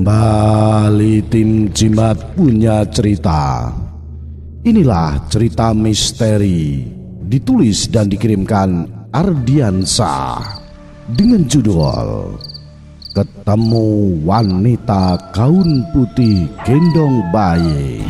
Kembali tim Jimat punya cerita. Inilah cerita misteri ditulis dan dikirimkan Ardiansa dengan judul Ketemu Wanita Gaun Putih Gendong Bayi.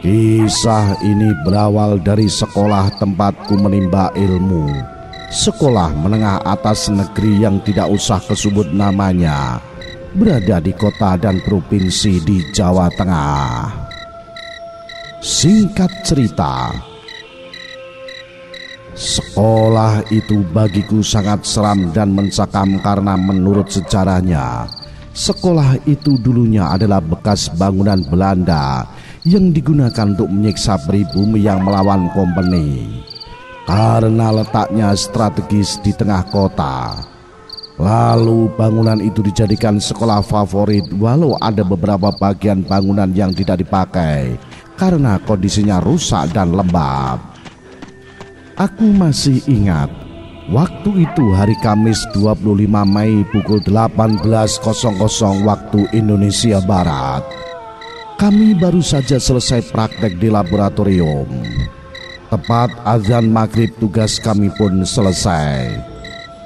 Kisah ini berawal dari sekolah tempatku menimba ilmu. Sekolah menengah atas negeri yang tidak usah kesebut namanya, berada di kota dan provinsi di Jawa Tengah. Singkat cerita, sekolah itu bagiku sangat seram dan mencekam karena menurut sejarahnya, sekolah itu dulunya adalah bekas bangunan Belanda yang digunakan untuk menyiksa pribumi yang melawan kompeni. Karena letaknya strategis di tengah kota, lalu bangunan itu dijadikan sekolah favorit walau ada beberapa bagian bangunan yang tidak dipakai karena kondisinya rusak dan lembab. Aku masih ingat, waktu itu hari Kamis 25 Mei pukul 18.00 waktu Indonesia Barat. Kami baru saja selesai praktek di laboratorium. Tepat azan maghrib tugas kami pun selesai.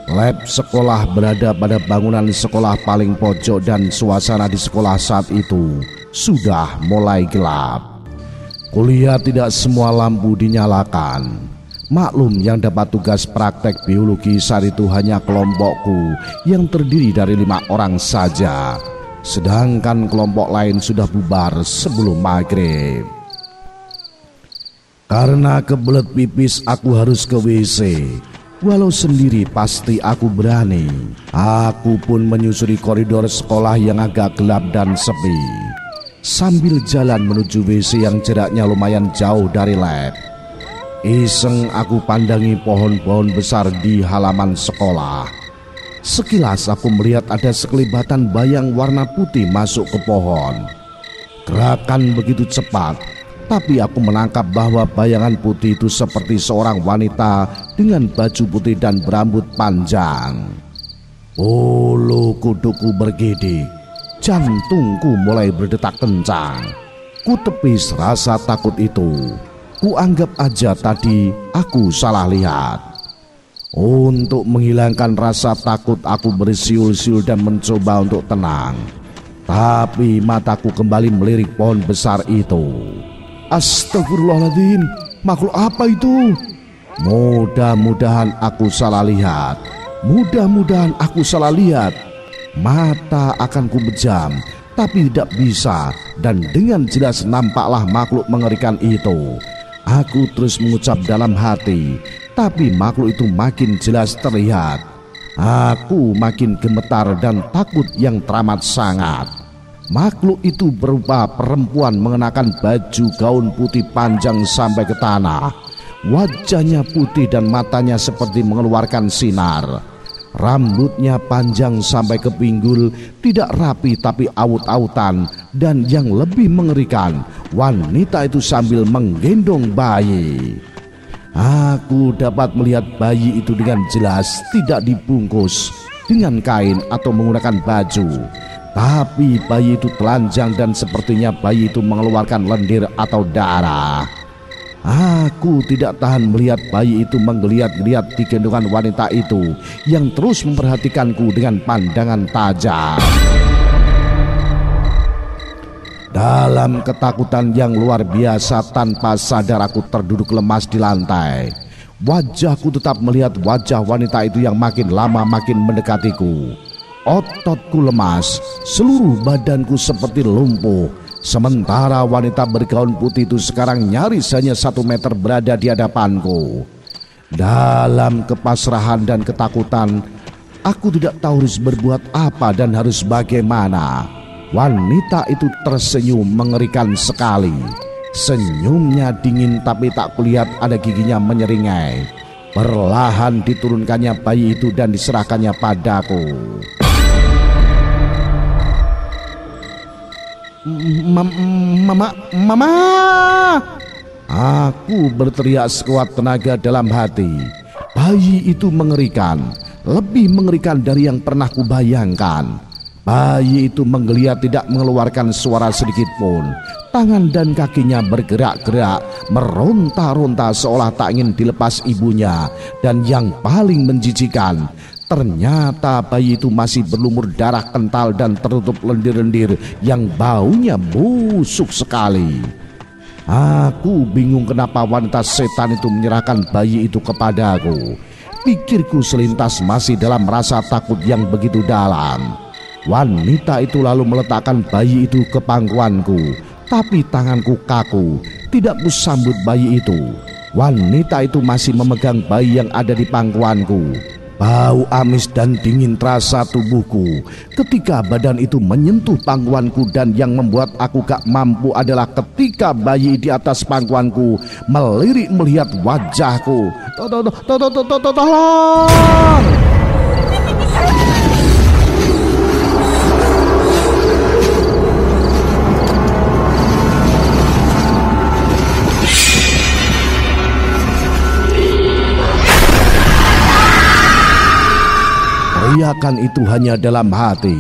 Lab sekolah berada pada bangunan sekolah paling pojok dan suasana di sekolah saat itu sudah mulai gelap. Kuliah tidak semua lampu dinyalakan. Maklum, yang dapat tugas praktek biologi saat itu hanya kelompokku yang terdiri dari 5 orang saja. Sedangkan kelompok lain sudah bubar sebelum maghrib. Karena kebelet pipis aku harus ke WC. Walau sendiri pasti aku berani. Aku pun menyusuri koridor sekolah yang agak gelap dan sepi, sambil jalan menuju WC yang jaraknya lumayan jauh dari lab. Iseng aku pandangi pohon-pohon besar di halaman sekolah. Sekilas aku melihat ada sekelibatan bayang warna putih masuk ke pohon. Gerakan begitu cepat, tapi aku menangkap bahwa bayangan putih itu seperti seorang wanita dengan baju putih dan berambut panjang. Bulu kuduku bergidik, jantungku mulai berdetak kencang. Ku tepis rasa takut itu. Ku anggap aja tadi aku salah lihat. Untuk menghilangkan rasa takut, aku bersiul-siul dan mencoba untuk tenang. Tapi mataku kembali melirik pohon besar itu. Astagfirullahaladzim, makhluk apa itu? Mudah-mudahan aku salah lihat. Mudah-mudahan aku salah lihat. Mata akan ku bejam, tapi tidak bisa. Dan dengan jelas nampaklah makhluk mengerikan itu. Aku terus mengucap dalam hati, tapi makhluk itu makin jelas terlihat. Aku makin gemetar dan takut yang teramat sangat. Makhluk itu berupa perempuan mengenakan baju gaun putih panjang sampai ke tanah. Wajahnya putih dan matanya seperti mengeluarkan sinar. Rambutnya panjang sampai ke pinggul, tidak rapi tapi aut-autan. Dan yang lebih mengerikan, wanita itu sambil menggendong bayi. Aku dapat melihat bayi itu dengan jelas tidak dibungkus dengan kain atau menggunakan baju. Tapi bayi itu telanjang dan sepertinya bayi itu mengeluarkan lendir atau darah. Aku tidak tahan melihat bayi itu menggeliat-geliat di gendongan wanita itu yang terus memperhatikanku dengan pandangan tajam. Dalam ketakutan yang luar biasa, tanpa sadar aku terduduk lemas di lantai. Wajahku tetap melihat wajah wanita itu yang makin lama makin mendekatiku. Ototku lemas, seluruh badanku seperti lumpuh. Sementara wanita bergaun putih itu sekarang nyaris hanya 1 meter berada di hadapanku. Dalam kepasrahan dan ketakutan, aku tidak tahu harus berbuat apa dan harus bagaimana. Wanita itu tersenyum mengerikan sekali. Senyumnya dingin tapi tak kulihat ada giginya menyeringai. Perlahan diturunkannya bayi itu dan diserahkannya padaku. Mama. Aku berteriak sekuat tenaga dalam hati. Bayi itu mengerikan, lebih mengerikan dari yang pernah kubayangkan. Bayi itu menggeliat tidak mengeluarkan suara sedikit pun. Tangan dan kakinya bergerak-gerak, meronta-ronta seolah tak ingin dilepas ibunya. Dan yang paling menjijikan, ternyata bayi itu masih berlumur darah kental dan tertutup lendir-lendir yang baunya busuk sekali. Aku bingung kenapa wanita setan itu menyerahkan bayi itu kepadaku. Pikirku selintas masih dalam rasa takut yang begitu dalam. Wanita itu lalu meletakkan bayi itu ke pangkuanku, tapi tanganku kaku, tidak kusambut bayi itu. Wanita itu masih memegang bayi yang ada di pangkuanku. Bau amis dan dingin terasa tubuhku ketika badan itu menyentuh pangkuanku, dan yang membuat aku gak mampu adalah ketika bayi di atas pangkuanku melirik melihat wajahku. Tolong! Teriakan itu hanya dalam hati.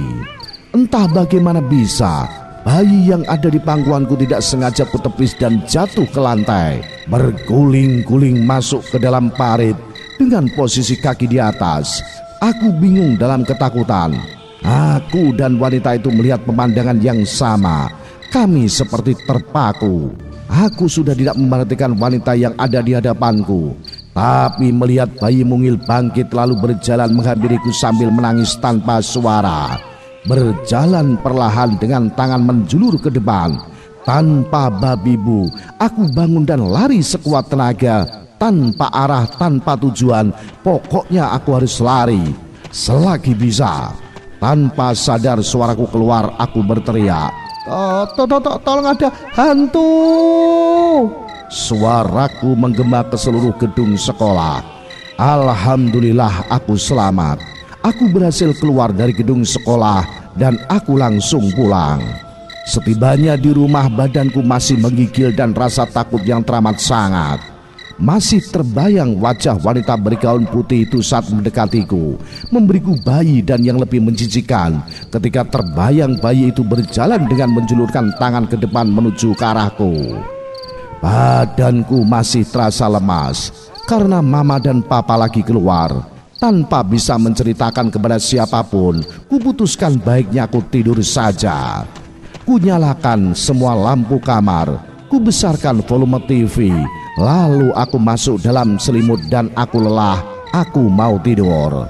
Entah bagaimana bisa bayi yang ada di pangkuanku tidak sengaja kutepis dan jatuh ke lantai, berguling-guling masuk ke dalam parit dengan posisi kaki di atas. Aku bingung dalam ketakutan. Aku dan wanita itu melihat pemandangan yang sama. Kami seperti terpaku. Aku sudah tidak memperhatikan wanita yang ada di hadapanku, tapi melihat bayi mungil bangkit lalu berjalan menghampiriku sambil menangis tanpa suara. Berjalan perlahan dengan tangan menjulur ke depan. Tanpa babibu, aku bangun dan lari sekuat tenaga. Tanpa arah, tanpa tujuan, pokoknya aku harus lari selagi bisa. Tanpa sadar suaraku keluar, aku berteriak, tolong, ada hantu. Suaraku menggema ke seluruh gedung sekolah. Alhamdulillah aku selamat. Aku berhasil keluar dari gedung sekolah dan aku langsung pulang. Setibanya di rumah, badanku masih menggigil dan rasa takut yang teramat sangat. Masih terbayang wajah wanita bergaun putih itu saat mendekatiku, memberiku bayi, dan yang lebih menjijikan ketika terbayang bayi itu berjalan dengan menjulurkan tangan ke depan menuju ke arahku. Badanku masih terasa lemas karena mama dan papa lagi keluar. Tanpa bisa menceritakan kepada siapapun, kuputuskan baiknya aku tidur saja. Kunyalakan semua lampu kamar, kubesarkan volume TV, lalu aku masuk dalam selimut dan aku lelah, aku mau tidur.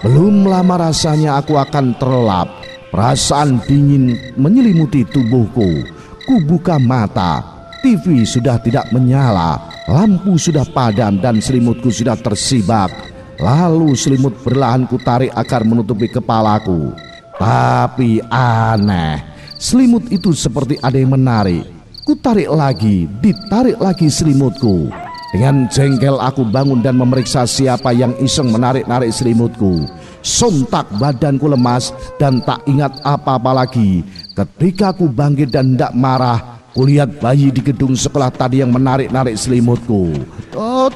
Belum lama rasanya aku akan terlelap. Perasaan dingin menyelimuti tubuhku. Kubuka mata, TV sudah tidak menyala, lampu sudah padam dan selimutku sudah tersibak. Lalu selimut perlahan kutarik agar menutupi kepalaku. Tapi aneh, selimut itu seperti ada yang menarik. Kutarik lagi, ditarik lagi selimutku. Dengan jengkel aku bangun dan memeriksa siapa yang iseng menarik-narik selimutku. Sontak badanku lemas dan tak ingat apa-apa lagi. Ketika aku bangkit dan hendak marah, kulihat bayi di gedung sekolah tadi yang menarik-narik selimutku.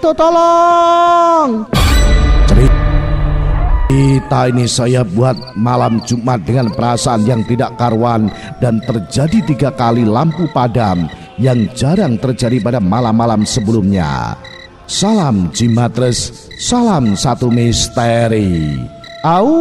Tolong! Cerita ini saya buat malam Jumat dengan perasaan yang tidak karuan dan terjadi 3 kali lampu padam yang jarang terjadi pada malam-malam sebelumnya. Salam Jimatres, salam satu misteri. Au.